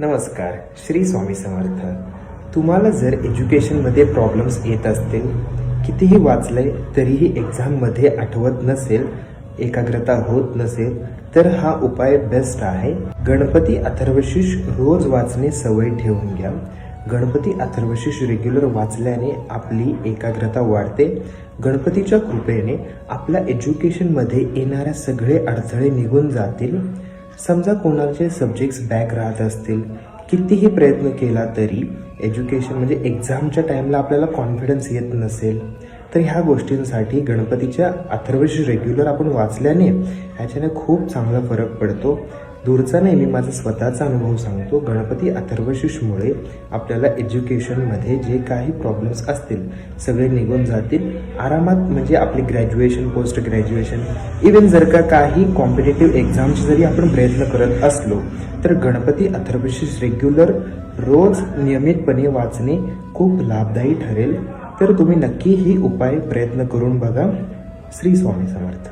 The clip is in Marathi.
नमस्कार. श्री स्वामी समर्थ. तुम्हाला जर एज्युकेशनमध्ये प्रॉब्लेम्स येत असतील, कितीही वाचलंय तरीही एक्झाममध्ये आठवत नसेल, एकाग्रता होत नसेल, तर हा उपाय बेस्ट आहे. गणपती अथर्वशीर्ष रोज वाचणे सवय ठेवून घ्या. गणपती अथर्वशीर्ष रेग्युलर वाचल्याने आपली एकाग्रता वाढते. गणपतीच्या कृपेने आपल्या एज्युकेशनमध्ये येणाऱ्या सगळे अडथळे निघून जातील. समजा कोणाचे सब्जेक्ट्स बॅक राहत असतील, कितीही प्रयत्न केला तरी एज्युकेशन म्हणजे एक्झामच्या टाईमला आपल्याला कॉन्फिडन्स येत नसेल, तर ह्या गोष्टींसाठी गणपतीच्या अथर्वशीर्ष रेग्युलर आपण वाचल्याने ह्याच्याने खूप चांगला फरक पडतो. दूरचा नाही, मी माझा स्वतःचा अनुभव सांगतो. गणपती अथर्वशीर्षमुळे आपल्याला एज्युकेशनमध्ये जे काही प्रॉब्लेम्स असतील सगळे निघून जातील आरामात. म्हणजे आपली ग्रॅज्युएशन, पोस्ट ग्रॅज्युएशन, इवन जर का काही कॉम्पिटेटिव्ह एक्झामचे जरी आपण प्रयत्न करत असलो तर गणपती अथर्वशीर्ष रेग्युलर रोज नियमितपणे वाचणे खूप लाभदायी ठरेल. तर तुम्ही नक्की ही उपाय प्रयत्न करून बघा. श्री स्वामी समर्थ.